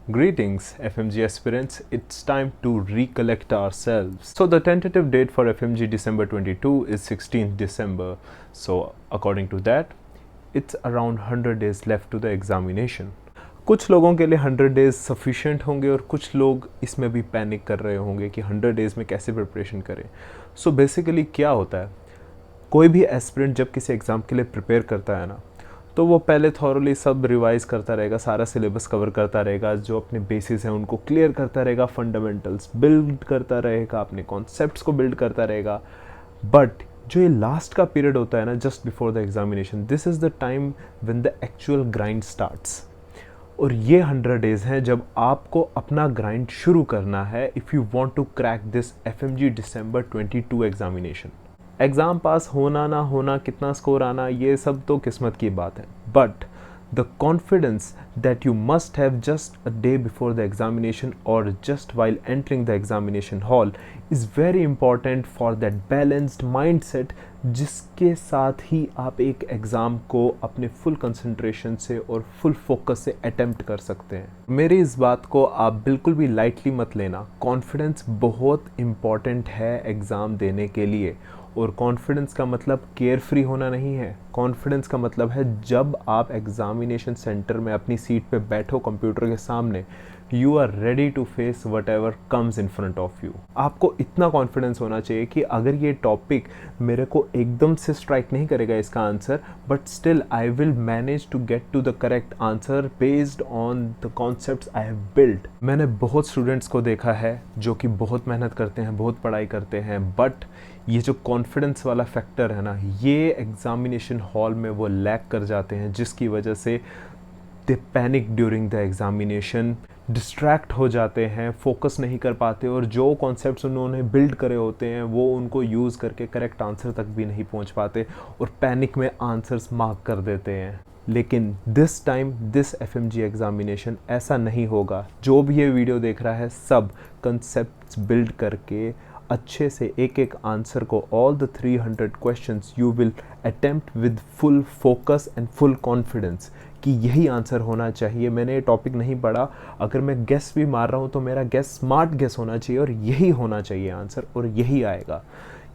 Greetings, FMG aspirants. It's time to recollect ourselves. So, the tentative date for FMG December 22 is 16th December. So, according to that, it's around 100 days left to the examination. कुछ लोगों के लिए 100 days sufficient होंगे और कुछ लोग इसमें भी पैनिक कर रहे होंगे कि 100 डेज़ में कैसे प्रिपरेशन करें. सो बेसिकली क्या होता है, कोई भी एस्पिरेंट जब किसी एग्ज़ाम के लिए प्रिपेयर करता है ना, तो वो पहले थॉरली सब रिवाइज़ करता रहेगा, सारा सिलेबस कवर करता रहेगा, जो अपने बेसिस हैं उनको क्लियर करता रहेगा, फंडामेंटल्स बिल्ड करता रहेगा, अपने कॉन्सेप्ट्स को बिल्ड करता रहेगा. बट जो ये लास्ट का पीरियड होता है ना, just before the examination, this is the time when the actual grind starts. और ये 100 डेज़ हैं जब आपको अपना ग्राइंड शुरू करना है if you want to crack this FMG December 22 examination. Exam pass होना ना होना, कितना स्कोर आना, ये सब तो किस्मत की बात है. But the confidence that you must have just a day before the examination और just while entering the examination hall is very important for that balanced mindset, जिसके साथ ही आप एक एग्ज़ाम को अपने फुल कंसंट्रेशन से और फुल फोकस से अटेम्प्ट कर सकते हैं. मेरी इस बात को आप बिल्कुल भी लाइटली मत लेना. कॉन्फिडेंस बहुत इम्पॉर्टेंट है एग्ज़ाम देने के लिए. और कॉन्फिडेंस का मतलब केयर फ्री होना नहीं है. कॉन्फिडेंस का मतलब है जब आप एग्जामिनेशन सेंटर में अपनी सीट पे बैठो कंप्यूटर के सामने, you are ready to face whatever comes in front of you. आपको इतना कॉन्फिडेंस होना चाहिए कि अगर ये टॉपिक मेरे को एकदम से स्ट्राइक नहीं करेगा इसका answer, but still I will manage to get to the correct answer based on the concepts I have build. मैंने बहुत स्टूडेंट्स को देखा है जो कि बहुत मेहनत करते हैं, बहुत पढ़ाई करते हैं, बट ये जो कॉन्फिडेंस वाला फैक्टर है ना, ये एग्जामिनेशन हॉल में वो लैक कर जाते हैं, जिसकी वजह से they panic during the examination, distract हो जाते हैं, फोकस नहीं कर पाते और जो कॉन्सेप्ट्स उन्होंने बिल्ड करे होते हैं वो उनको यूज़ करके करेक्ट आंसर तक भी नहीं पहुंच पाते और पैनिक में आंसर्स मार्क कर देते हैं. लेकिन this time this FMG examination ऐसा नहीं होगा. जो भी ये वीडियो देख रहा है सब कंसेप्ट्स बिल्ड करके अच्छे से एक एक आंसर को, all the 300 questions you will attempt with full focus and full confidence कि यही आंसर होना चाहिए. मैंने ये टॉपिक नहीं पढ़ा, अगर मैं गेस भी मार रहा हूँ तो मेरा गेस स्मार्ट गेस होना चाहिए और यही होना चाहिए आंसर और यही आएगा.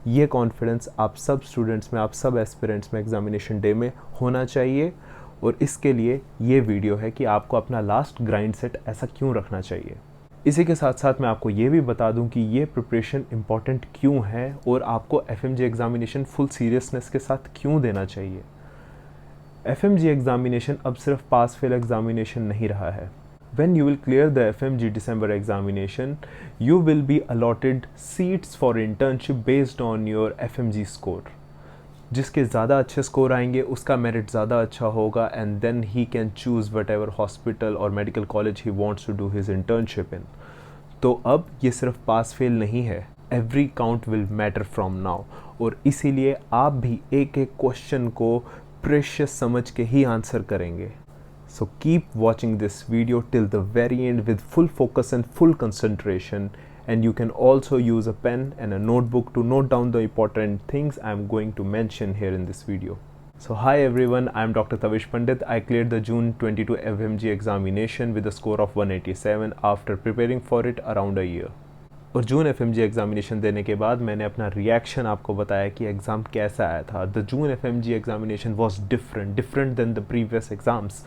ये कॉन्फिडेंस आप सब स्टूडेंट्स में, आप सब एस्पिरेंट्स में एग्जामिनेशन डे में होना चाहिए. और इसके लिए ये वीडियो है कि आपको अपना लास्ट ग्राइंड सेट ऐसा क्यों रखना चाहिए. इसी के साथ साथ मैं आपको ये भी बता दूं कि ये प्रिपरेशन इम्पॉर्टेंट क्यों है और आपको FMG एग्जामिनेशन फुल सीरियसनेस के साथ क्यों देना चाहिए. FMG एग्जामिनेशन अब सिर्फ पास फेल एग्जामिनेशन नहीं रहा है. When you will clear the FMG December examination, you will be allotted seats for internship based on your FMG score. जिसके ज़्यादा अच्छे स्कोर आएंगे उसका मेरिट ज़्यादा अच्छा होगा and then he can choose whatever hospital और medical college he wants to do his internship in. तो अब ये सिर्फ पास फेल नहीं है, every count will matter from now. और इसीलिए आप भी एक एक क्वेश्चन को प्रेशियस समझ के ही आंसर करेंगे. So keep watching this video till the very and with full focus and full concentration. And you can also use a pen and a notebook to note down the important things I am going to mention here in this video. So hi everyone, I am Dr. Tavish Pandit. I cleared the June 22 FMG examination with a score of 187 after preparing for it around a year. और जून FMG examination देने के बाद मैंने अपना reaction आपको बताया कि exam कैसा आया था. The June FMG examination was different than the previous exams.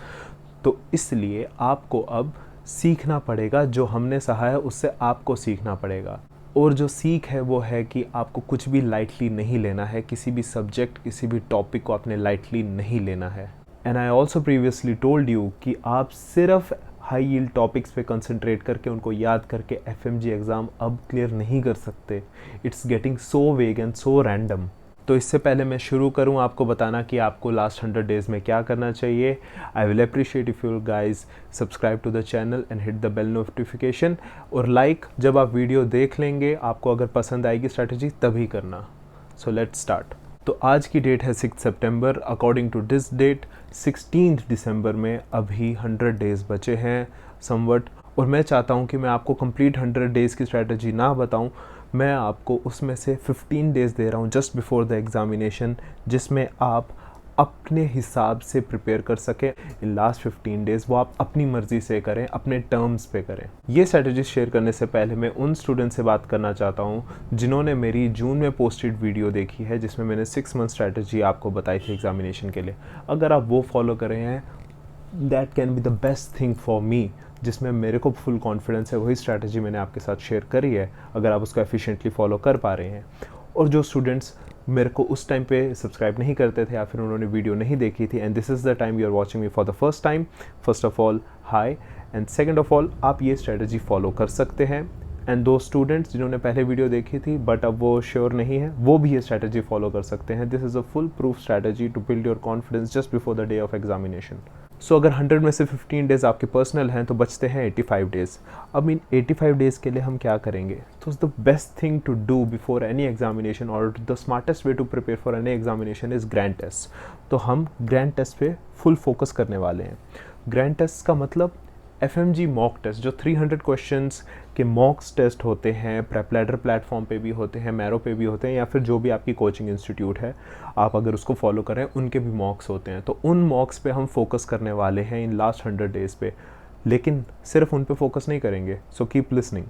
तो इसलिए आपको अब सीखना पड़ेगा. जो हमने सहा है उससे आपको सीखना पड़ेगा. और जो सीख है वो है कि आपको कुछ भी लाइटली नहीं लेना है. किसी भी सब्जेक्ट, किसी भी टॉपिक को आपने लाइटली नहीं लेना है. And I also previously told you कि आप सिर्फ हाई यील्ड टॉपिक्स पे कंसंट्रेट करके उनको याद करके FMG एग्ज़ाम अब क्लियर नहीं कर सकते. इट्स गेटिंग सो वेग एंड सो रैंडम. तो इससे पहले मैं शुरू करूं आपको बताना कि आपको लास्ट 100 डेज़ में क्या करना चाहिए. I will appreciate if you guys subscribe to the channel and hit the bell notification. और लाइक जब आप वीडियो देख लेंगे, आपको अगर पसंद आएगी स्ट्रैटेजी तभी करना. So let's start. तो आज की डेट है 6 सितंबर. अकॉर्डिंग टू दिस डेट 16 दिसंबर में अभी 100 डेज़ बचे हैं समवट. और मैं चाहता हूँ कि मैं आपको कंप्लीट 100 डेज़ की स्ट्रैटेजी ना बताऊँ, मैं आपको उसमें से 15 डेज़ दे रहा हूँ जस्ट बिफोर द एग्ज़ामिनेशन, जिसमें आप अपने हिसाब से प्रिपेयर कर सकें इन लास्ट 15 डेज़, वो आप अपनी मर्ज़ी से करें, अपने टर्म्स पे करें। ये स्ट्रैटेजी शेयर करने से पहले मैं उन स्टूडेंट से बात करना चाहता हूँ जिन्होंने मेरी जून में पोस्टेड वीडियो देखी है जिसमें मैंने 6 मंथ स्ट्रैटेजी आपको बताई थी एग्जामिनेशन के लिए। अगर आप वो फॉलो कर रहे हैं, that can be the best thing for me, जिसमें मेरे को फुल कॉन्फिडेंस है। वही स्ट्रैटेजी मैंने आपके साथ शेयर करी है, अगर आप उसको एफिशिएंटली फॉलो कर पा रहे हैं। और जो स्टूडेंट्स मेरे को उस टाइम पे सब्सक्राइब नहीं करते थे या फिर उन्होंने वीडियो नहीं देखी थी, and this is the time you are watching me for the first time, first of all hi, and second of all आप ये स्ट्रैटेजी फॉलो कर सकते हैं। एंड दो स्टूडेंट्स जिन्होंने पहले वीडियो देखी थी बट अब वो श्योर नहीं है, वो भी ये स्ट्रैटेजी फॉलो कर सकते हैं। This is a full proof strategy to build your confidence just before the day of examination. So अगर 100 में से 15 डेज़ आपके पर्सनल हैं तो बचते हैं 85 डेज़। अब इन 85 डेज़ के लिए हम क्या करेंगे? तो the best thing to do before any examination और the smartest way to prepare for any examination is grand test. तो हम ग्रैंड टेस्ट पे फुल फोकस करने वाले हैं। ग्रैंड टेस्ट का मतलब FMG मॉक टेस्ट, जो 300 क्वेश्चंस के मॉक्स टेस्ट होते हैं, प्रेप लैडर प्लेटफॉर्म पे भी होते हैं, मैरो पे भी होते हैं, या फिर जो भी आपकी कोचिंग इंस्टीट्यूट है आप अगर उसको फॉलो करें उनके भी मॉक्स होते हैं। तो उन मॉक्स पे हम फोकस करने वाले हैं इन लास्ट 100 डेज़ पे, लेकिन सिर्फ उन पे फोकस नहीं करेंगे। So keep listening.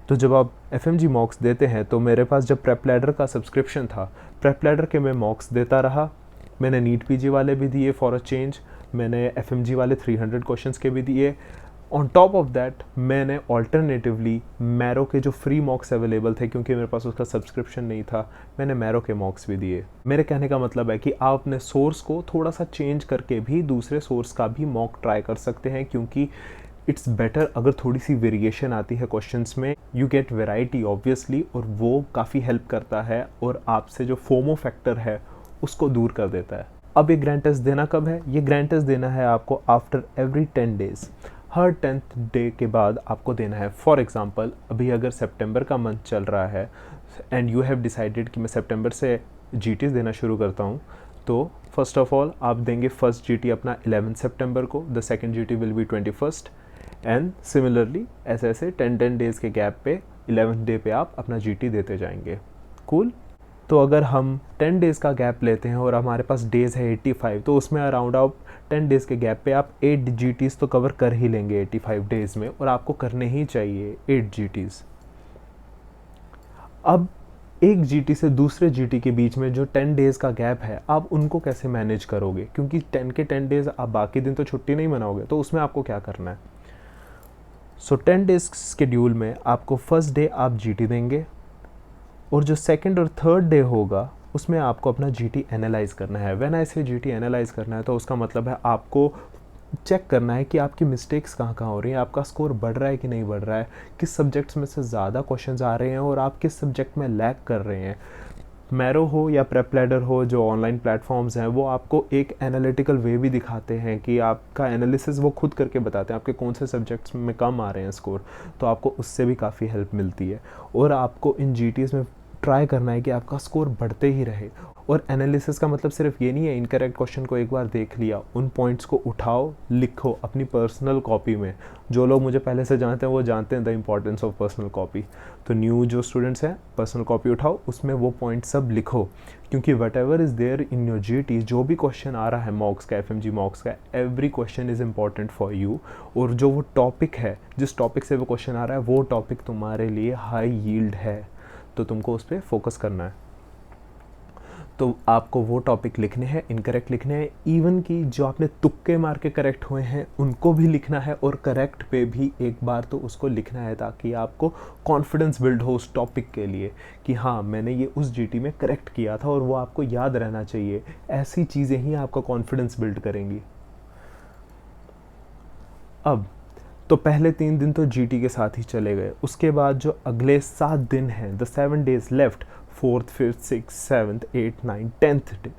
तो जब आप FMG मॉक्स देते हैं, तो मेरे पास जब प्रेप लैडर का सब्सक्रिप्शन था, प्रेप लैडर के मैं मॉक्स देता रहा। मैंने नीट PG वाले भी दिए फॉर अ चेंज, मैंने FMG वाले 300 क्वेश्चंस के भी दिए। ऑन टॉप ऑफ दैट मैंने ऑल्टरनेटिवली मैरो के जो फ्री मॉक्स अवेलेबल थे, क्योंकि मेरे पास उसका सब्सक्रिप्शन नहीं था, मैंने मैरो के मॉक्स भी दिए। मेरे कहने का मतलब है कि आप अपने सोर्स को थोड़ा सा चेंज करके भी दूसरे सोर्स का भी मॉक ट्राई कर सकते हैं, क्योंकि इट्स बेटर अगर थोड़ी सी वेरिएशन आती है क्वेश्चंस में, यू गेट वेराइटी ऑब्वियसली, और वो काफ़ी हेल्प करता है और आपसे जो फोमो फैक्टर है उसको दूर कर देता है। अब ये ग्रैंड टेस्ट देना कब है? ये ग्रैंड टेस्ट देना है आपको आफ्टर एवरी 10 डेज़। हर 10th डे के बाद आपको देना है। फॉर एग्ज़ाम्पल अभी अगर सितंबर का मंथ चल रहा है एंड यू हैव डिसाइडेड कि मैं सितंबर से GTs देना शुरू करता हूँ, तो फर्स्ट ऑफ ऑल आप देंगे फर्स्ट GT अपना 11 सितंबर को, the second GT will be 21st, and similarly ऐसे ऐसे 10 डेज़ के गैप पे 11th डे पे आप अपना GT देते जाएंगे। कूल। तो अगर हम 10 डेज़ का गैप लेते हैं और हमारे पास डेज़ है 85, तो उसमें अराउंड आप 10 डेज़ के गैप पे आप 8 GTs तो कवर कर ही लेंगे 85 डेज़ में, और आपको करने ही चाहिए 8 GTs। अब एक GT से दूसरे GT के बीच में जो 10 डेज़ का गैप है, आप उनको कैसे मैनेज करोगे? क्योंकि 10 के 10 डेज़ आप बाकी दिन तो छुट्टी नहीं मनाओगे, तो उसमें आपको क्या करना है? सो 10 डेज़ शेड्यूल में आपको फर्स्ट डे आप GT देंगे, और जो सेकंड और थर्ड डे होगा उसमें आपको अपना GT एनालाइज करना है। व्हेन आई से GT एनालाइज करना है, तो उसका मतलब है आपको चेक करना है कि आपकी मिस्टेक्स कहाँ कहाँ हो रही हैं, आपका स्कोर बढ़ रहा है कि नहीं बढ़ रहा है, किस सब्जेक्ट्स में से ज़्यादा क्वेश्चंस आ रहे हैं और आप किस सब्जेक्ट में लैग कर रहे हैं। मैरो हो या प्रेप लैडर हो, जो ऑनलाइन प्लेटफॉर्म्स हैं, वो आपको एक एनालिटिकल वे भी दिखाते हैं कि आपका एनालिसिस वो खुद करके बताते हैं आपके कौन से सब्जेक्ट्स में कम आ रहे हैं स्कोर, तो आपको उससे भी काफ़ी हेल्प मिलती है। और आपको इन GTs में ट्राई करना है कि आपका स्कोर बढ़ते ही रहे। और एनालिसिस का मतलब सिर्फ ये नहीं है इनकरेक्ट क्वेश्चन को एक बार देख लिया, उन पॉइंट्स को उठाओ, लिखो अपनी पर्सनल कॉपी में। जो लोग मुझे पहले से जानते हैं वो जानते हैं the importance of personal copy. तो न्यू जो स्टूडेंट्स हैं, पर्सनल कॉपी उठाओ, उसमें वो पॉइंट सब लिखो, क्योंकि whatever is there in your GT, जो भी क्वेश्चन आ रहा है मॉक्स का, FMG मॉक्स का, every question is important for you. और जो वो टॉपिक है, जिस टॉपिक से वो क्वेश्चन आ रहा है, वो टॉपिक तुम्हारे लिए हाई यील्ड है, तो तुमको उस पर फोकस करना है। तो आपको वो टॉपिक लिखने हैं, इनकरेक्ट लिखने हैं, इवन कि जो आपने तुक्के मार के करेक्ट हुए हैं उनको भी लिखना है, और करेक्ट पे भी एक बार तो उसको लिखना है, ताकि आपको कॉन्फिडेंस बिल्ड हो उस टॉपिक के लिए कि हाँ मैंने ये उस GT में करेक्ट किया था, और वो आपको याद रहना चाहिए। ऐसी चीज़ें ही आपका कॉन्फिडेंस बिल्ड करेंगी। अब तो पहले 3 दिन तो GT के साथ ही चले गए, उसके बाद जो अगले 7 दिन हैं, the 7 days left, 4th 5th 6th 7th 8th 9th 10th day,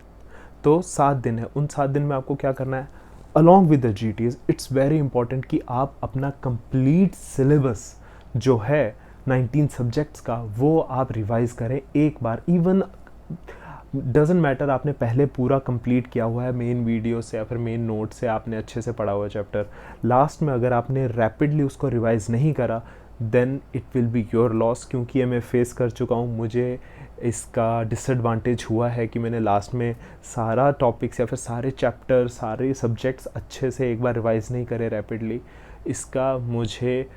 तो 7 दिन है। उन 7 दिन में आपको क्या करना है? Along with the GTs it's very important कि आप अपना कंप्लीट सिलेबस जो है 19 सब्जेक्ट्स का, वो आप रिवाइज करें एक बार। इवन डजेंट मैटर आपने पहले पूरा कंप्लीट किया हुआ है मेन वीडियो से या फिर मेन नोट से, आपने अच्छे से पढ़ा हुआ है चैप्टर, लास्ट में अगर आपने रैपिडली उसको रिवाइज नहीं करा, then it will be your loss, क्योंकि ये मैं फेस कर चुका हूँ। मुझे इसका डिसएडवांटेज हुआ है कि मैंने लास्ट में सारा टॉपिक्स या फिर सारे चैप्टर, सारे सब्जेक्ट्स अच्छे से एक बार रिवाइज़ नहीं करे रैपिडली। इसका मुझे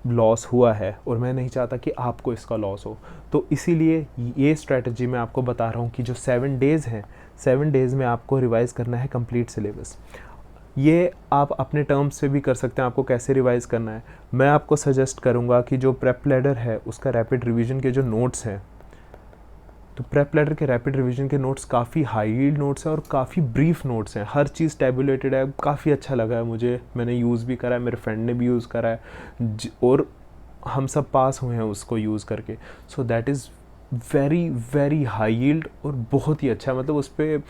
लॉस हुआ है और मैं नहीं चाहता कि आपको इसका लॉस हो। तो इसीलिए ये स्ट्रैटेजी मैं आपको बता रहा हूँ कि जो 7 डेज़ हैं, 7 डेज़ में आपको रिवाइज़ करना है कंप्लीट सिलेबस। ये आप अपने टर्म्स से भी कर सकते हैं, आपको कैसे रिवाइज़ करना है। मैं आपको सजेस्ट करूँगा कि जो प्रेप लैडर है उसका रैपिड रिवीजन के जो नोट्स हैं, तो प्रेप लैडर के रैपिड रिवीजन के नोट्स काफ़ी हाई यील्ड नोट्स हैं और काफ़ी ब्रीफ नोट्स हैं। हर चीज़ टैबुलेटेड है, काफ़ी अच्छा लगा है मुझे। मैंने यूज़ भी करा है, मेरे फ्रेंड ने भी यूज़ करा है और हम सब पास हुए हैं उसको यूज़ करके। So that is very very high yield और बहुत ही अच्छा, मतलब उस पर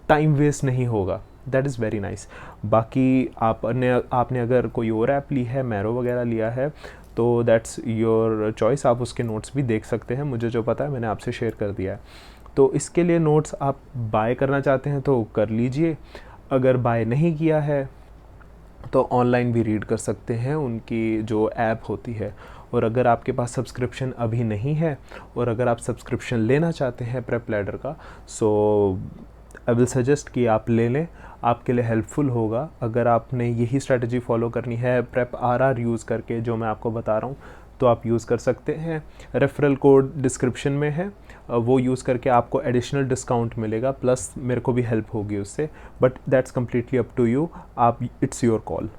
टाइम वेस्ट नहीं होगा। That is very nice. बाकी आपने अगर कोई और ऐप ली है, मैरो वगैरह लिया है, तो दैट्स योर चॉइस। आप उसके नोट्स भी देख सकते हैं। मुझे जो पता है मैंने आपसे शेयर कर दिया है। तो इसके लिए नोट्स आप बाय करना चाहते हैं तो कर लीजिए। अगर बाय नहीं किया है तो ऑनलाइन भी रीड कर सकते हैं, उनकी जो ऐप होती है। और अगर आपके पास सब्सक्रिप्शन अभी नहीं है और अगर आप सब्सक्रिप्शन लेना चाहते हैं प्रेप लैडर का, सो आई विल सजेस्ट कि आप ले लें, आपके लिए हेल्पफुल होगा। अगर आपने यही स्ट्रैटेजी फॉलो करनी है प्रेप आरआर यूज़ करके, जो मैं आपको बता रहा हूँ, तो आप यूज़ कर सकते हैं। रेफरल कोड डिस्क्रिप्शन में है, वो यूज़ करके आपको एडिशनल डिस्काउंट मिलेगा, प्लस मेरे को भी हेल्प होगी उससे। But that's completely up to you, आप इट्स योर कॉल।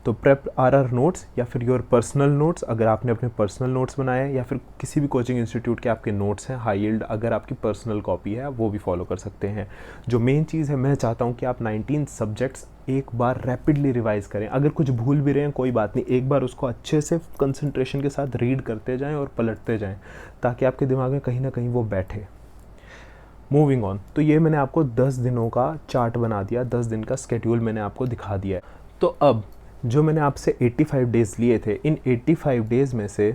तो प्रेप आरआर नोट्स या फिर योर पर्सनल नोट्स, अगर आपने अपने पर्सनल नोट्स बनाए हैं या फिर किसी भी कोचिंग इंस्टीट्यूट के आपके नोट्स हैं हाई यील्ड, अगर आपकी पर्सनल कॉपी है वो भी फॉलो कर सकते हैं। जो मेन चीज़ है, मैं चाहता हूँ कि आप 19 सब्जेक्ट्स एक बार रैपिडली रिवाइज़ करें। अगर कुछ भूल भी रहे हैं कोई बात नहीं, एक बार उसको अच्छे से कंसंट्रेशन के साथ रीड करते जाएँ और पलटते जाएँ, ताकि आपके दिमाग में कहीं ना कहीं वो बैठे। मूविंग ऑन, तो ये मैंने आपको 10 दिनों का चार्ट बना दिया, 10 दिन का स्केड्यूल मैंने आपको दिखा दिया है। तो अब जो मैंने आपसे 85 डेज़ लिए थे, इन 85 डेज़ में से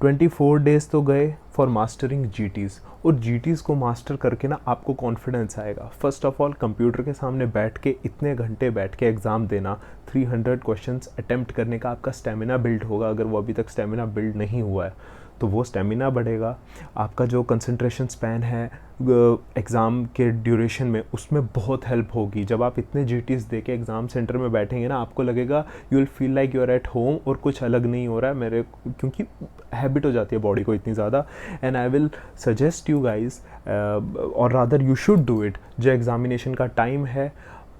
24 डेज़ तो गए फॉर मास्टरिंग जीटीज़। और जीटीज़ को मास्टर करके ना आपको कॉन्फिडेंस आएगा। फर्स्ट ऑफ ऑल, कंप्यूटर के सामने बैठ के इतने घंटे बैठ के एग्ज़ाम देना, 300 क्वेश्चंस अटेम्प्ट करने का आपका स्टेमिना बिल्ड होगा। अगर वो अभी तक स्टेमिना बिल्ड नहीं हुआ है तो वो स्टेमिना बढ़ेगा। आपका जो कंसंट्रेशन स्पैन है एग्ज़ाम के ड्यूरेशन में, उसमें बहुत हेल्प होगी। जब आप इतने जीटीज़ दे के एग्ज़ाम सेंटर में बैठेंगे ना, आपको लगेगा you will feel like you are at home और कुछ अलग नहीं हो रहा है मेरे, क्योंकि हैबिट हो जाती है बॉडी को इतनी ज़्यादा। And I will suggest you guys, और rather you should do it. जो एग्ज़ामिनेशन का टाइम है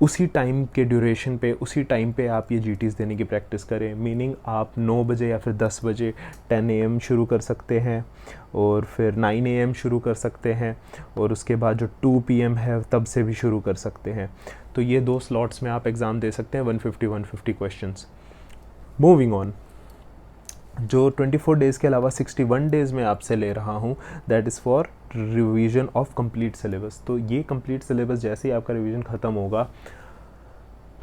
उसी टाइम के ड्यूरेशन पे, उसी टाइम पे आप ये जीटीज़ देने की प्रैक्टिस करें। मीनिंग आप 9 बजे या फिर 10 बजे 10 AM शुरू कर सकते हैं और फिर 9 AM शुरू कर सकते हैं, और उसके बाद जो 2 PM है तब से भी शुरू कर सकते हैं। तो ये 2 स्लॉट्स में आप एग्ज़ाम दे सकते हैं, 150 क्वेश्चंस। मूविंग ऑन, जो 24 डेज़ के अलावा 61 डेज़ में आपसे ले रहा हूँ, that is for revision of complete syllabus. तो ये कंप्लीट सिलेबस जैसे ही आपका रिवीजन ख़त्म होगा,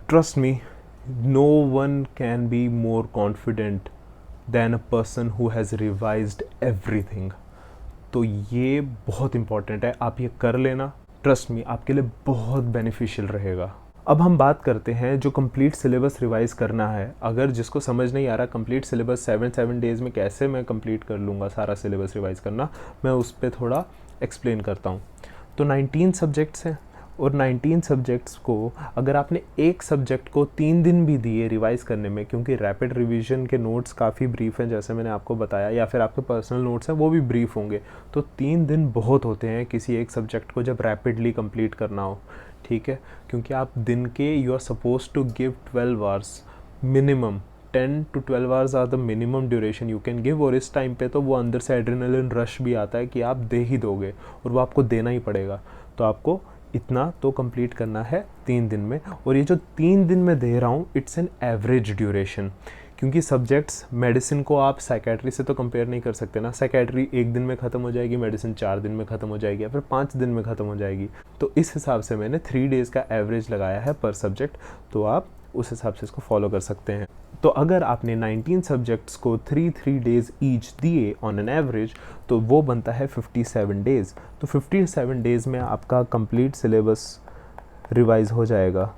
trust me, no one can be more confident than a person who has revised everything. तो ये बहुत इंपॉर्टेंट है, आप ये कर लेना। ट्रस्ट मी, आपके लिए बहुत बेनिफिशियल रहेगा। अब हम बात करते हैं जो कंप्लीट सिलेबस रिवाइज़ करना है। अगर जिसको समझ नहीं आ रहा कंप्लीट सिलेबस 7 डेज़ में कैसे मैं कंप्लीट कर लूँगा सारा सिलेबस रिवाइज़ करना, मैं उस पर थोड़ा एक्सप्लेन करता हूँ। तो 19 सब्जेक्ट्स हैं और 19 सब्जेक्ट्स को अगर आपने एक सब्जेक्ट को 3 दिन भी दिए रिवाइज़ करने में, क्योंकि रैपिड रिवीजन के नोट्स काफ़ी ब्रीफ हैं जैसे मैंने आपको बताया, या फिर आपके पर्सनल नोट्स हैं वो भी ब्रीफ होंगे, तो 3 दिन बहुत होते हैं किसी एक सब्जेक्ट को जब रैपिडली कंप्लीट करना हो। ठीक है, क्योंकि आप दिन के you are suppose to give 12 hours minimum, 10 to 12 hours are the minimum duration you can give. और इस टाइम पे तो वो अंदर से एड्रेनलिन रश भी आता है कि आप दे ही दोगे और वो आपको देना ही पड़ेगा। तो आपको इतना तो कंप्लीट करना है 3 दिन में। और ये जो 3 दिन में दे रहा हूँ, इट्स एन एवरेज ड्यूरेशन, क्योंकि सब्जेक्ट्स, मेडिसिन को आप साइकेट्री से तो कंपेयर नहीं कर सकते ना। साइकेट्री 1 दिन में ख़त्म हो जाएगी, मेडिसिन 4 दिन में ख़त्म हो जाएगी या फिर 5 दिन में ख़त्म हो जाएगी। तो इस हिसाब से मैंने 3 डेज़ का एवरेज लगाया है पर सब्जेक्ट, तो आप उस हिसाब से इसको फॉलो कर सकते हैं। तो अगर आपने 19 सब्जेक्ट्स को 3 डेज़ ईच दिए ऑन एन एवरेज, तो वो बनता है 57 डेज़। तो 57 डेज़ में आपका कंप्लीट सिलेबस रिवाइज हो जाएगा।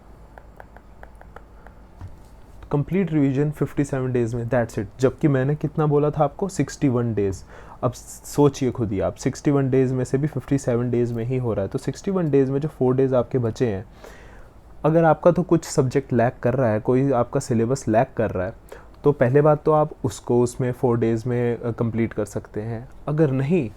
कंप्लीट रिवीजन 57 डेज़ में, दैट्स इट। जबकि मैंने कितना बोला था आपको, 61 डेज़। अब सोचिए खुद ही आप, 61 डेज़ में से भी 57 डेज़ में ही हो रहा है, तो 61 डेज़ में जो 4 डेज़ आपके बचे हैं, अगर आपका तो कुछ सब्जेक्ट लैक कर रहा है, कोई आपका सिलेबस लैक कर रहा है, तो पहले बात तो आप उसको उसमें 4 डेज़ में कंप्लीट कर सकते हैं। अगर नहीं,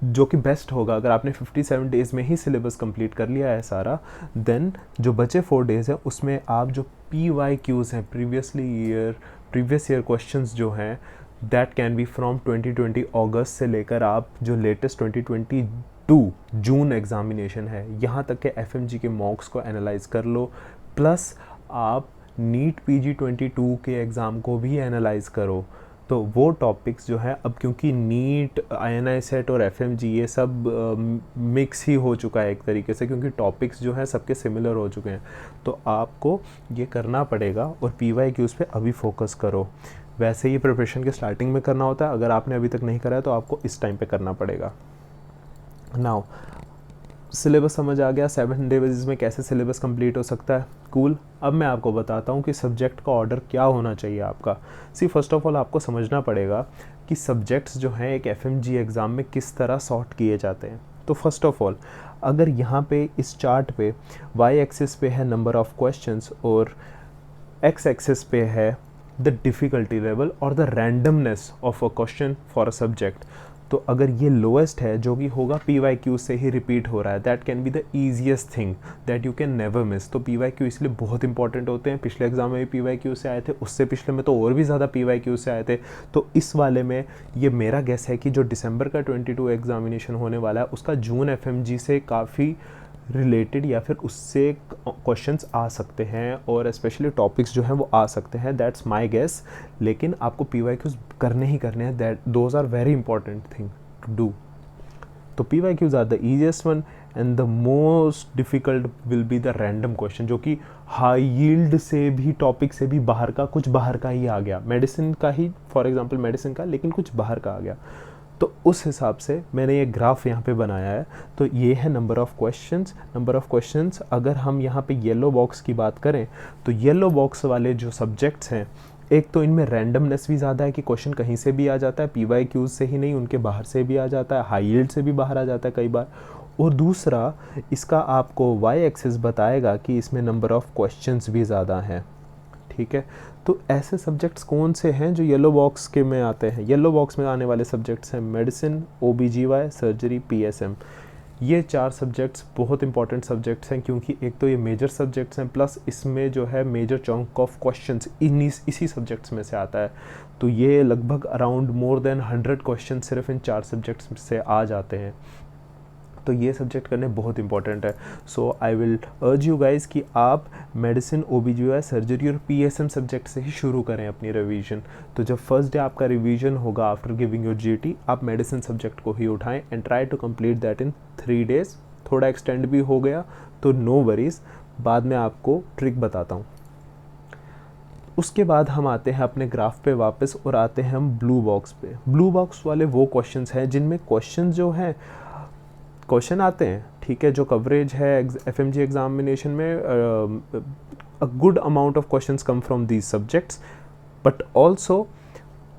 जो कि बेस्ट होगा, अगर आपने 57 डेज़ में ही सिलेबस कंप्लीट कर लिया है सारा, देन जो बचे 4 डेज़ हैं उसमें आप जो PYQs हैं, प्रीवियस ईयर क्वेश्चंस जो हैं, दैट कैन बी फ्रॉम 2020 अगस्त से लेकर आप जो लेटेस्ट 2022 जून एग्जामिनेशन है, यहाँ तक के FMG के मॉक्स को एनालाइज कर लो, प्लस आप नीट PG 22 के एग्ज़ाम को भी एनालाइज करो। तो वो टॉपिक्स जो है, अब क्योंकि नीट, INI सेट और FMG ये सब मिक्स ही हो चुका है एक तरीके से, क्योंकि टॉपिक्स जो है सबके सिमिलर हो चुके हैं, तो आपको ये करना पड़ेगा और PYQs पे अभी फोकस करो। वैसे ये प्रिपरेशन के स्टार्टिंग में करना होता है, अगर आपने अभी तक नहीं करा है तो आपको इस टाइम पे करना पड़ेगा। नाउ सिलेबस समझ आ गया, 7 डेज में कैसे सिलेबस कंप्लीट हो सकता है, कूल। अब मैं आपको बताता हूँ कि सब्जेक्ट का ऑर्डर क्या होना चाहिए आपका। फर्स्ट ऑफ ऑल आपको समझना पड़ेगा कि सब्जेक्ट्स जो हैं एक FMG एग्ज़ाम में किस तरह सॉर्ट किए जाते हैं। तो फर्स्ट ऑफ ऑल, अगर यहाँ पे इस चार्ट पे y एक्सिस पे है नंबर ऑफ क्वेश्चंस और x एक्सिस पे है द डिफ़िकल्टी लेवल और the randomness of a question for a subject, तो अगर ये लोएस्ट है, जो कि होगा PYQ से ही रिपीट हो रहा है, that can be the easiest thing that you can never miss. तो PYQ इसलिए बहुत इंपॉर्टेंट होते हैं। पिछले एग्जाम में भी PYQ से आए थे, उससे पिछले में तो और भी ज़्यादा PYQ से आए थे। तो इस वाले में ये मेरा गेस है कि जो दिसंबर का 22 एग्जामिनेशन होने वाला है, उसका जून FMG से काफ़ी रिलेटेड या फिर उससे क्वेश्चंस आ सकते हैं, और स्पेशली टॉपिक्स जो हैं वो आ सकते हैं, दैट्स माय गेस। लेकिन आपको PYQs करने ही करने हैं, that those are very important thing to do. तो PYQs are the easiest one and the most difficult will be the random question, जो कि हाई यील्ड से भी, टॉपिक से भी बाहर का, कुछ बाहर का ही आ गया, मेडिसिन का ही, फॉर एग्जांपल मेडिसिन का, लेकिन कुछ बाहर का आ गया। तो उस हिसाब से मैंने ये ग्राफ यहाँ पे बनाया है। तो ये है नंबर ऑफ़ क्वेश्चंस। अगर हम यहाँ पे येलो बॉक्स की बात करें, तो येलो बॉक्स वाले जो सब्जेक्ट्स हैं, एक तो इनमें रैंडमनेस भी ज़्यादा है कि क्वेश्चन कहीं से भी आ जाता है, PYQs से ही नहीं, उनके बाहर से भी आ जाता है, हाई यील्ड से भी बाहर आ जाता है कई बार। और दूसरा, इसका आपको y एक्सिस बताएगा कि इसमें नंबर ऑफ़ क्वेश्चंस भी ज़्यादा हैं, ठीक है। तो ऐसे सब्जेक्ट्स कौन से हैं जो येलो बॉक्स के में आते हैं? येलो बॉक्स में आने वाले सब्जेक्ट्स हैं मेडिसिन, OBGY, सर्जरी, PSM। ये 4 सब्जेक्ट्स बहुत इंपॉर्टेंट सब्जेक्ट्स हैं, क्योंकि एक तो ये मेजर सब्जेक्ट्स हैं, प्लस इसमें जो है मेजर चंक ऑफ क्वेश्चंस इसी सब्जेक्ट्स में से आता है। तो ये लगभग अराउंड मोर देन 100 क्वेश्चन सिर्फ इन 4 सब्जेक्ट्स से आ जाते हैं। तो ये सब्जेक्ट करने बहुत इंपॉर्टेंट है। So I will urge you guys कि आप मेडिसिन, OBGY, सर्जरी और PSM सब्जेक्ट से ही शुरू करें अपनी रिवीजन। तो जब फर्स्ट डे आपका रिवीजन होगा आफ्टर गिविंग योर GT, आप मेडिसिन सब्जेक्ट को ही उठाएं and try to complete that in 3 days. थोड़ा एक्सटेंड भी हो गया तो नो वरीज, बाद में आपको ट्रिक बताता हूँ। उसके बाद हम आते हैं अपने ग्राफ पे वापस और आते हैं हम ब्लू बॉक्स पे। ब्लू बॉक्स वाले वो क्वेश्चंस हैं जिनमें क्वेश्चन आते हैं, ठीक है, जो कवरेज है FMG एग्जामिनेशन में, a good amount of questions come from these subjects, but also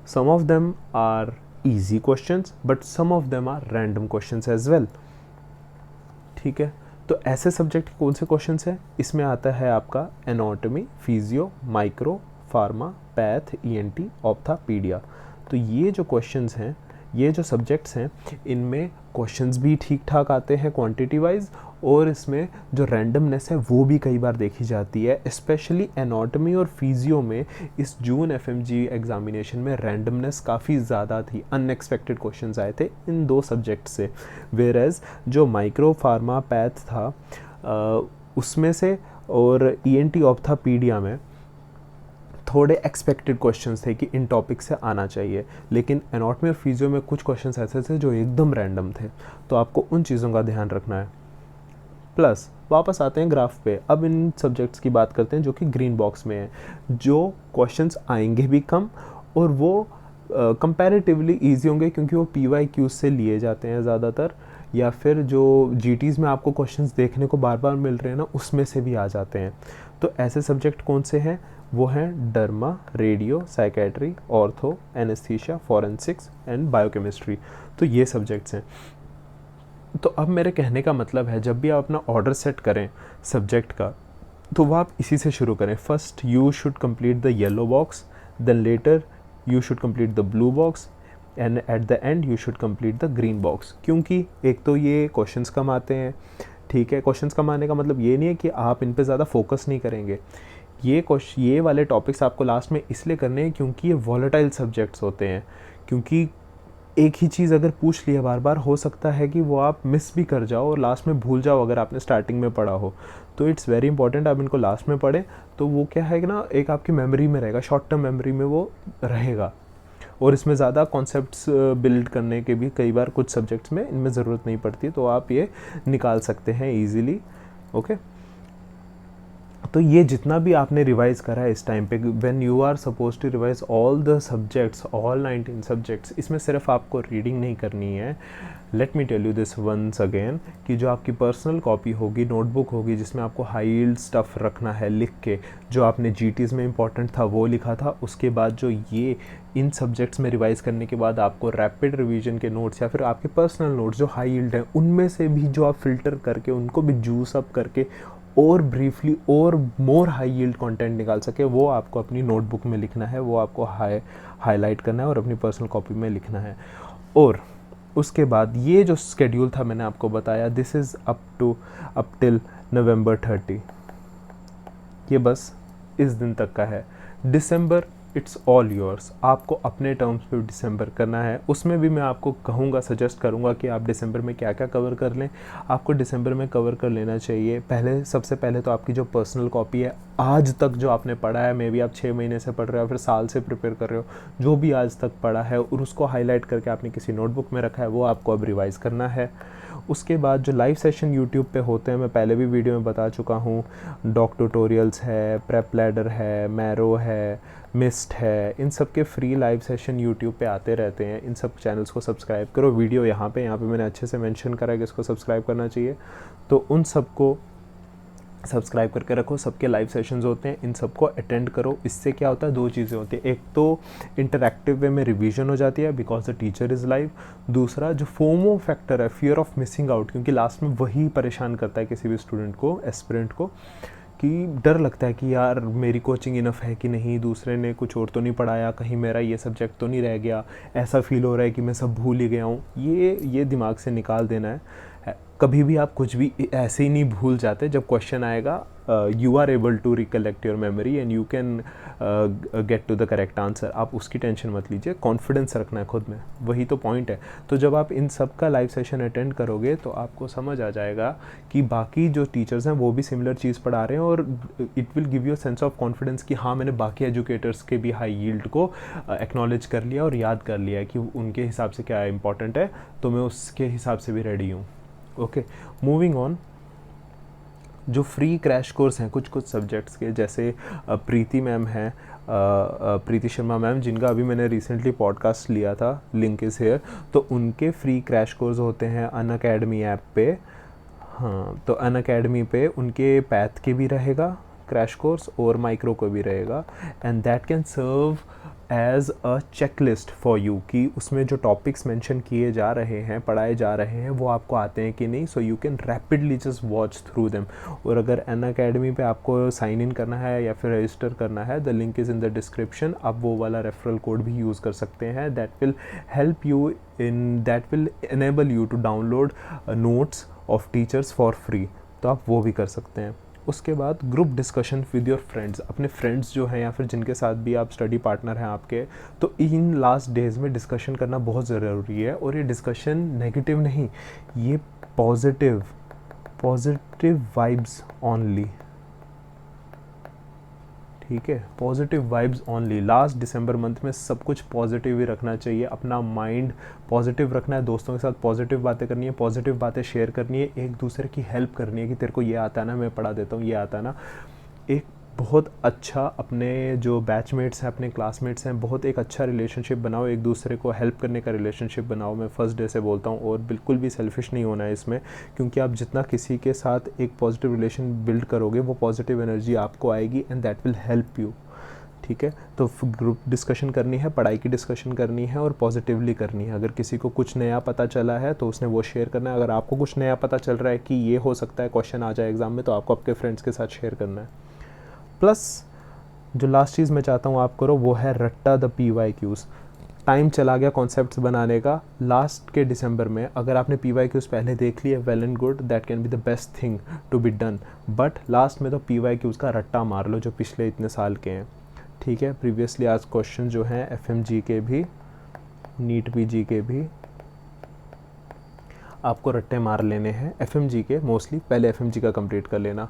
some of them are easy questions but some of them are random questions as well, ठीक है। तो ऐसे सब्जेक्ट कौन से क्वेश्चंस हैं? इसमें आता है आपका anatomy, physio, micro, pharma, path, ENT, ophtha, पीडिया। तो ये जो क्वेश्चंस हैं, ये जो सब्जेक्ट्स हैं, इनमें क्वेश्चंस भी ठीक ठाक आते हैं क्वांटिटी वाइज, और इसमें जो रैंडमनेस है वो भी कई बार देखी जाती है। स्पेशली एनाटॉमी और फिजियो में इस जून FMG एग्जामिनेशन में रैंडमनेस काफ़ी ज़्यादा थी, अनएक्सपेक्टेड क्वेश्चंस आए थे इन 2 सब्जेक्ट से। वेयरएज जो माइक्रो, फार्मा, पैथ था उसमें से, और ENT, ऑप्था, पीडिया में थोड़े एक्सपेक्टेड क्वेश्चंस थे कि इन टॉपिक से आना चाहिए, लेकिन एनाटॉमी और फिजियो में कुछ क्वेश्चंस ऐसे थे जो एकदम रैंडम थे। तो आपको उन चीज़ों का ध्यान रखना है। प्लस वापस आते हैं ग्राफ पे। अब इन सब्जेक्ट्स की बात करते हैं जो कि ग्रीन बॉक्स में है, जो क्वेश्चंस आएंगे भी कम और वो कंपैरेटिवली ईजी होंगे, क्योंकि वो PYQ से लिए जाते हैं ज़्यादातर, या फिर जो GTs में आपको क्वेश्चंस देखने को बार बार मिल रहे हैं ना, उसमें से भी आ जाते हैं। तो ऐसे सब्जेक्ट कौन से हैं? वो हैं derma, radio, psychiatry, ortho, anaesthesia, forensics and biochemistry. तो ये सब्जेक्ट्स हैं। तो अब मेरे कहने का मतलब है, जब भी आप अपना ऑर्डर सेट करें सब्जेक्ट का, तो वो आप इसी से शुरू करें। First you should complete the yellow box, then later you should complete the blue box, and at the end you should complete the green box. क्योंकि एक तो ये क्वेश्चंस कम आते हैं, ठीक है। क्वेश्चंस कम आने का मतलब ये नहीं है कि आप इन पे ज़्यादा फोकस नहीं करेंगे। ये वाले टॉपिक्स आपको लास्ट में इसलिए करने हैं क्योंकि ये वॉलेटाइल सब्जेक्ट्स होते हैं। क्योंकि एक ही चीज़ अगर पूछ लिया बार बार, हो सकता है कि वो आप मिस भी कर जाओ और लास्ट में भूल जाओ अगर आपने स्टार्टिंग में पढ़ा हो। तो इट्स वेरी इंपॉर्टेंट आप इनको लास्ट में पढ़ें, तो वो क्या है कि ना, एक आपकी मेमोरी में रहेगा, शॉर्ट टर्म मेमोरी में वो रहेगा। और इसमें ज़्यादा कॉन्सेप्ट्स बिल्ड करने के भी कई बार कुछ सब्जेक्ट्स में इनमें ज़रूरत नहीं पड़ती, तो आप ये निकाल सकते हैं ईजिली। ओके, तो ये जितना भी आपने रिवाइज़ करा है इस टाइम पे, when you are suppose to revise all the subjects, all 19 subjects, इसमें सिर्फ आपको रीडिंग नहीं करनी है। Let me tell you this once again, कि जो आपकी पर्सनल कॉपी होगी, नोटबुक होगी, जिसमें आपको हाई यील्ड स्टफ़ रखना है लिख के, जो आपने जीटीज़ में इंपॉर्टेंट था वो लिखा था, उसके बाद जो ये इन सब्जेक्ट्स में रिवाइज़ करने के बाद आपको रैपिड रिवीजन के नोट्स या फिर आपके पर्सनल नोट्स जो हाई यील्ड हैं, उनमें से भी जो आप फ़िल्टर करके उनको भी जूस अप करके और ब्रीफली और मोर हाई यील्ड कंटेंट निकाल सके, वो आपको अपनी नोटबुक में लिखना है, वो आपको हाईलाइट करना है और अपनी पर्सनल कॉपी में लिखना है। और उसके बाद ये जो स्केड्यूल था मैंने आपको बताया, this is up till November 30, ये बस इस दिन तक का है। दिसंबर इट्स ऑल योर्स, आपको अपने टर्म्स पे दिसंबर करना है। उसमें भी मैं आपको कहूँगा, सजेस्ट करूँगा कि आप दिसंबर में क्या क्या कवर कर लें। आपको दिसंबर में कवर कर लेना चाहिए, सबसे पहले तो आपकी जो पर्सनल कॉपी है, आज तक जो आपने पढ़ा है, मे बी आप 6 महीने से पढ़ रहे हो, फिर साल से प्रिपेयर कर रहे हो, जो भी आज तक पढ़ा है और उसको हाईलाइट करके आपने किसी नोटबुक में रखा है, वो आपको अब रिवाइज़ करना है। उसके बाद जो लाइव सेशन यूट्यूब पे होते हैं, मैं पहले भी वीडियो में बता चुका हूँ, डॉक ट्यूटोरियल्स है, प्रेप लैडर है, मैरो है, मिस्ट है, इन सब के फ्री लाइव सेशन यूट्यूब पे आते रहते हैं। इन सब चैनल्स को सब्सक्राइब करो। वीडियो यहाँ पे मैंने अच्छे से मेंशन करा है कि इसको सब्सक्राइब करना चाहिए, तो उन सबको सब्सक्राइब करके रखो। सबके लाइव सेशंस होते हैं, इन सबको अटेंड करो। इससे क्या होता है, दो चीज़ें होती हैं, एक तो इंटरैक्टिव वे में रिवीजन हो जाती है because the teacher is live. दूसरा जो फोमो फैक्टर है, फियर ऑफ मिसिंग आउट, क्योंकि लास्ट में वही परेशान करता है किसी भी स्टूडेंट को, एस्पिरेंट को, कि डर लगता है कि यार मेरी कोचिंग इनफ है कि नहीं, दूसरे ने कुछ और तो नहीं पढ़ाया, कहीं मेरा ये सब्जेक्ट तो नहीं रह गया, ऐसा फील हो रहा है कि मैं सब भूल ही गया हूँ। ये दिमाग से निकाल देना है। कभी भी आप कुछ भी ऐसे ही नहीं भूल जाते। जब क्वेश्चन आएगा, you are able to recollect your memory and you can get to the correct answer. आप उसकी टेंशन मत लीजिए, कॉन्फिडेंस रखना है खुद में, वही तो पॉइंट है। तो जब आप इन सब का लाइव सेशन अटेंड करोगे तो आपको समझ आ जाएगा कि बाकी जो टीचर्स हैं वो भी सिमिलर चीज़ पढ़ा रहे हैं, और it will give you sense of confidence कि हाँ, मैंने बाकी एजुकेटर्स के भी हाई यील्ड को एक्नॉलेज कर लिया और याद कर लिया है कि उनके हिसाब से क्या इंपॉर्टेंट है, तो मैं उसके हिसाब से भी रेडी हूँ। Okay, moving on. जो फ्री क्रैश कोर्स हैं कुछ सब्जेक्ट्स के, जैसे प्रीति मैम हैं, प्रीति शर्मा मैम, जिनका अभी मैंने रिसेंटली पॉडकास्ट लिया था, लिंक इज़ हेयर, तो उनके फ्री क्रैश कोर्स होते हैं अनअकैडमी ऐप पे। हाँ, तो अनअकैडमी पे उनके पैथ के भी रहेगा क्रैश कोर्स और माइक्रो को भी रहेगा, and that can serve as a checklist for you, कि उसमें जो टॉपिक्स मेंशन किए जा रहे हैं, पढ़ाए जा रहे हैं, वो आपको आते हैं कि नहीं, so you can rapidly just watch through them. और अगर अनअकैडमी पे आपको साइन इन करना है या फिर रजिस्टर करना है, the link is in the description. आप वो वाला रेफरल कोड भी यूज़ कर सकते हैं, that will help you that will enable you to download notes of teachers for free, तो आप वो भी कर सकते हैं। उसके बाद group discussion with your friends, अपने फ्रेंड्स जो हैं या फिर जिनके साथ भी आप स्टडी पार्टनर हैं आपके, तो इन लास्ट डेज़ में डिस्कशन करना बहुत ज़रूरी है। और ये डिस्कशन नेगेटिव नहीं, ये पॉजिटिव वाइब्स ओनली, ठीक है, पॉजिटिव वाइब्स ओनली। लास्ट दिसंबर मंथ में सब कुछ पॉजिटिव ही रखना चाहिए, अपना माइंड पॉजिटिव रखना है, दोस्तों के साथ पॉजिटिव बातें करनी है, पॉजिटिव बातें शेयर करनी है, एक दूसरे की हेल्प करनी है कि तेरे को ये आता है ना, मैं पढ़ा देता हूँ, ये आता है ना। एक बहुत अच्छा, अपने जो बैचमेट्स हैं, अपने क्लासमेट्स हैं, बहुत एक अच्छा रिलेशनशिप बनाओ, एक दूसरे को हेल्प करने का रिलेशनशिप बनाओ। मैं फर्स्ट डे से बोलता हूँ, और बिल्कुल भी सेल्फिश नहीं होना है इसमें, क्योंकि आप जितना किसी के साथ एक पॉजिटिव रिलेशन बिल्ड करोगे, वो पॉजिटिव एनर्जी आपको आएगी, and that will help you. ठीक है। तो ग्रुप डिस्कशन करनी है, पढ़ाई की डिस्कशन करनी है और पॉजिटिवली करनी है। अगर किसी को कुछ नया पता चला है तो उसने वो शेयर करना है। अगर आपको कुछ नया पता चल रहा है कि ये हो सकता है क्वेश्चन आ जाए एग्ज़ाम में, तो आपको आपके फ्रेंड्स के साथ शेयर करना है। प्लस जो लास्ट चीज़ मैं चाहता हूँ आप करो वो है रट्टा द PYQs। टाइम चला गया कॉन्सेप्ट्स बनाने का। लास्ट के दिसंबर में अगर आपने PYQs पहले देख लिए, well and good, that can be the best thing to be done, but last में तो PYQs का रट्टा मार लो जो पिछले इतने साल के हैं, ठीक है। प्रीवियसली आज क्वेश्चन जो हैं FMG के भी, नीट PG के भी आपको रट्टे मार लेने हैं। FMG के मोस्टली पहले FMG का कंप्लीट कर लेना।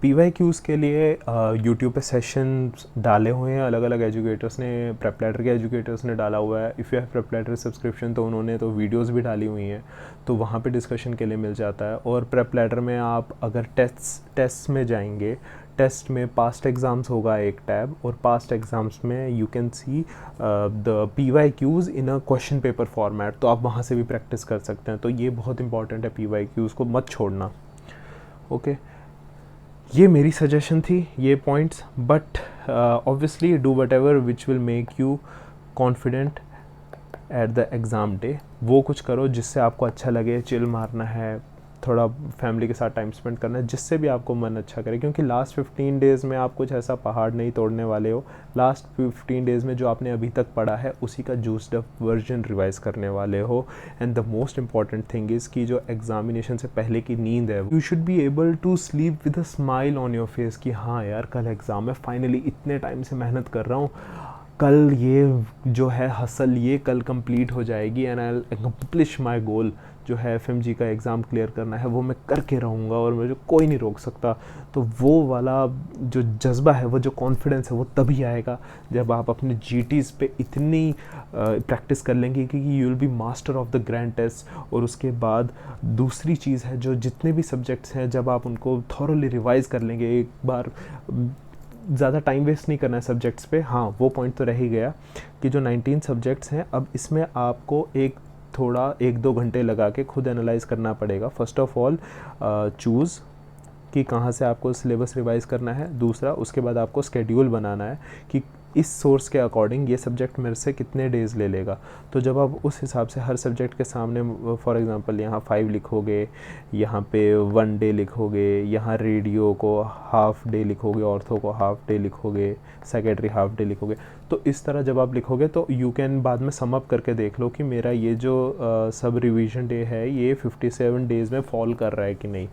PYQs के लिए यूट्यूब पे सेशन डाले हुए हैं अलग अलग एजुकेटर्स ने, प्रेप लैडर के एजुकेटर्स ने डाला हुआ है। If you have prep ladder subscription तो उन्होंने तो वीडियोस भी डाली हुई हैं, तो वहाँ पे डिस्कशन के लिए मिल जाता है। और प्रेप लैडर में आप अगर टेस्ट में जाएंगे, टेस्ट में पास्ट एग्ज़ाम्स होगा एक टैब, और पास्ट एग्ज़ाम्स में you can see the PYQs in a question paper format, तो आप वहाँ से भी प्रैक्टिस कर सकते हैं। तो ये बहुत इंपॉर्टेंट है, PYQs को मत छोड़ना, ओके। ये मेरी सजेशन थी, ये points, but obviously do what ever which will make you confident at the exam day. वो कुछ करो जिससे आपको अच्छा लगे, चिल मारना है, थोड़ा फैमिली के साथ टाइम स्पेंड करना है, जिससे भी आपको मन अच्छा करे, क्योंकि लास्ट 15 डेज़ में आप कुछ ऐसा पहाड़ नहीं तोड़ने वाले हो। लास्ट 15 डेज़ में जो आपने अभी तक पढ़ा है उसी का जूस्ड अप वर्जन रिवाइज़ करने वाले हो। And the most important thing is कि जो एग्जामिनेशन से पहले की नींद है, you should be able to sleep with a smile on your face कि हाँ यार कल एग्ज़ाम है, फाइनली इतने टाइम से मेहनत कर रहा हूँ, कल ये जो है हसल ये कल कंप्लीट हो जाएगी एंड आई विल अकम्प्लिश माई गोल। जो है FMG का एग्ज़ाम क्लियर करना है वो मैं करके रहूँगा और मुझे कोई नहीं रोक सकता। तो वो वाला जो जज्बा है, वो जो कॉन्फिडेंस है, वो तभी आएगा जब आप अपने GTs पे इतनी प्रैक्टिस कर लेंगे कि you will be master of the grand test. और उसके बाद दूसरी चीज़ है, जो जितने भी सब्जेक्ट्स हैं जब आप उनको थॉरोली रिवाइज़ कर लेंगे एक बार, ज़्यादा टाइम वेस्ट नहीं करना है सब्जेक्ट्स पे। हाँ वो पॉइंट तो रह ही गया कि जो 19 सब्जेक्ट्स हैं, अब इसमें आपको थोड़ा 1-2 घंटे लगा के खुद एनालाइज करना पड़ेगा। फर्स्ट ऑफ ऑल चूज़ कि कहाँ से आपको सिलेबस रिवाइज़ करना है। दूसरा, उसके बाद आपको स्केड्यूल बनाना है कि इस सोर्स के अकॉर्डिंग ये सब्जेक्ट मेरे से कितने डेज़ ले लेगा। तो जब आप उस हिसाब से हर सब्जेक्ट के सामने, फॉर एग्जांपल यहाँ 5 लिखोगे, यहाँ पे 1 डे लिखोगे, यहाँ रेडियो को हाफ डे लिखोगे, ऑर्थो को हाफ डे लिखोगे, सेकेंडरी हाफ डे लिखोगे, तो इस तरह जब आप लिखोगे तो यू कैन बाद में सम अप करके देख लो कि मेरा ये जो सब रिवीजन डे है ये 57 डेज़ में फॉल कर रहा है कि नहीं।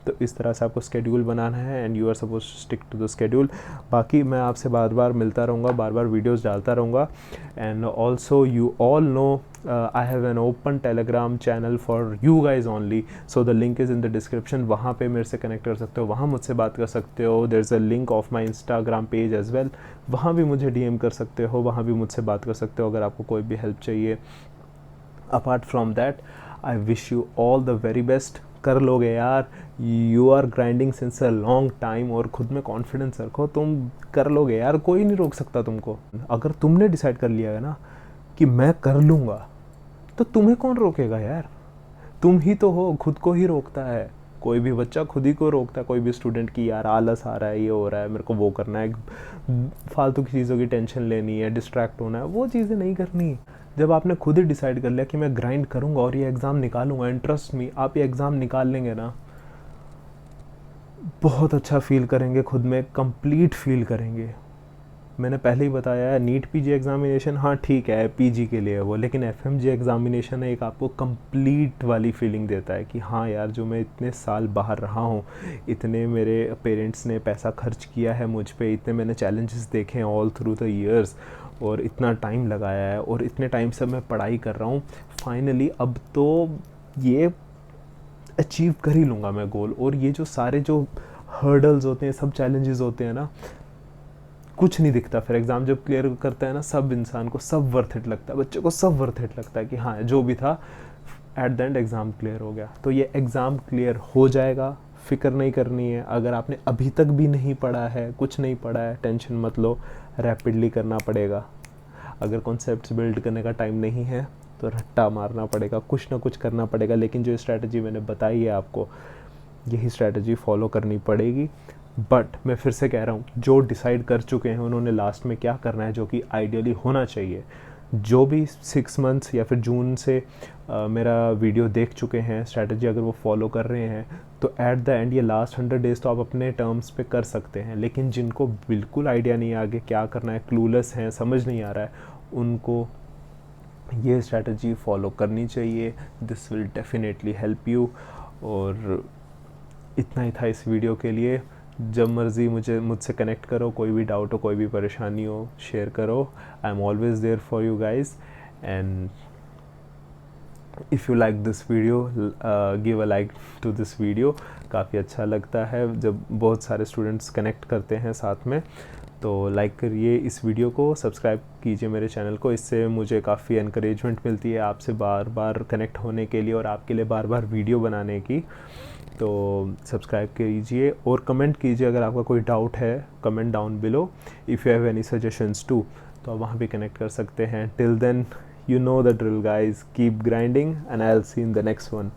तो इस तरह से आपको स्केड्यूल बनाना है and you are suppose stick to the schedule. बाकी मैं आपसे बार बार मिलता रहूँगा, बार बार वीडियोस डालता रहूँगा। And also you all know I have an open Telegram channel for you guys only, so the link is in the description. वहाँ पे मेरे से कनेक्ट कर सकते हो, वहाँ मुझसे बात कर सकते हो। There is a link of my Instagram page as well, वहाँ भी मुझे DM कर सकते हो, वहाँ भी मुझसे बात कर सकते हो अगर आपको कोई भी हेल्प चाहिए। Apart from that I wish you all the very best. कर लोगे यार, you are grinding since a long time, और खुद में कॉन्फिडेंस रखो, तुम कर लोगे यार, कोई नहीं रोक सकता तुमको। अगर तुमने डिसाइड कर लिया है ना कि मैं कर लूँगा, तो तुम्हें कौन रोकेगा यार? तुम ही तो हो, खुद को ही रोकता है। कोई भी बच्चा खुद ही को रोकता है, कोई भी स्टूडेंट की यार आलस आ रहा है, ये हो रहा है, मेरे को वो करना है, फालतू की चीज़ों की टेंशन लेनी है, डिस्ट्रैक्ट होना है, वो चीज़ें नहीं करनी। जब आपने खुद ही डिसाइड कर लिया कि मैं ग्राइंड करूँगा और ये एग्ज़ाम निकालूंगा, एंड ट्रस्ट मी, आप ये एग्ज़ाम निकाल लेंगे ना, बहुत अच्छा फील करेंगे, खुद में कंप्लीट फील करेंगे। मैंने पहले ही बताया है, नीट PG एग्ज़ामिनेशन हाँ ठीक है PG के लिए है वो, लेकिन FMG एग्ज़ामिनेशन एक आपको कंप्लीट वाली फीलिंग देता है कि हाँ यार, जो मैं इतने साल बाहर रहा हूँ, इतने मेरे पेरेंट्स ने पैसा खर्च किया है मुझ पे, इतने मैंने चैलेंजेस देखे हैं ऑल थ्रू द ईयर्स, और इतना टाइम लगाया है, और इतने टाइम से मैं पढ़ाई कर रहा हूँ, फाइनली अब तो ये अचीव कर ही लूँगा मैं गोल। और ये जो सारे जो हर्डल्स होते हैं, सब चैलेंजेस होते हैं ना, कुछ नहीं दिखता। फिर एग्ज़ाम जब क्लियर करता है ना, सब इंसान को सब वर्थ इट लगता है, बच्चे को सब वर्थ इट लगता है कि हाँ जो भी था eight the and exam clear हो गया। तो ये एग्ज़ाम क्लियर हो जाएगा, फ़िक्र नहीं करनी है। अगर आपने अभी तक भी नहीं पढ़ा है, कुछ नहीं पढ़ा है, टेंशन मत लो, रैपिडली करना पड़ेगा। अगर कॉन्सेप्ट्स बिल्ड करने का टाइम नहीं है तो रट्टा मारना पड़ेगा, कुछ ना कुछ करना पड़ेगा। लेकिन जो स्ट्रैटेजी मैंने बताई है आपको, यही स्ट्रैटेजी फॉलो करनी पड़ेगी। बट मैं फिर से कह रहा हूँ, जो डिसाइड कर चुके हैं उन्होंने लास्ट में क्या करना है, जो कि आइडियली होना चाहिए, जो भी 6 मंथ्स या फिर जून से मेरा वीडियो देख चुके हैं, स्ट्रैटेजी अगर वो फॉलो कर रहे हैं, तो एट द एंड ये लास्ट 100 डेज़ तो आप अपने टर्म्स पे कर सकते हैं। लेकिन जिनको बिल्कुल आइडिया नहीं है आगे क्या करना है, क्लूलेस हैं, समझ नहीं आ रहा है, उनको ये स्ट्रैटेजी फॉलो करनी चाहिए। This will definitely help you. और इतना ही था इस वीडियो के लिए। जब मर्ज़ी मुझसे कनेक्ट करो, कोई भी डाउट हो, कोई भी परेशानी हो, शेयर करो। I am always there for you guys. And if you like this video, give a like to this video. काफ़ी अच्छा लगता है जब बहुत सारे स्टूडेंट्स कनेक्ट करते हैं साथ में। तो लाइक करिए इस वीडियो को, सब्सक्राइब कीजिए मेरे चैनल को। इससे मुझे काफ़ी एनकरेजमेंट मिलती है आपसे बार बार कनेक्ट होने के लिए और आपके लिए बार बार वीडियो बनाने की। तो सब्सक्राइब कीजिए और कमेंट कीजिए अगर आपका कोई डाउट है, comment down below. If you have any suggestions too, तो आप वहाँ भी कनेक्ट कर सकते हैं। Till then, you know the drill guys, keep grinding and I'll see you in the next one.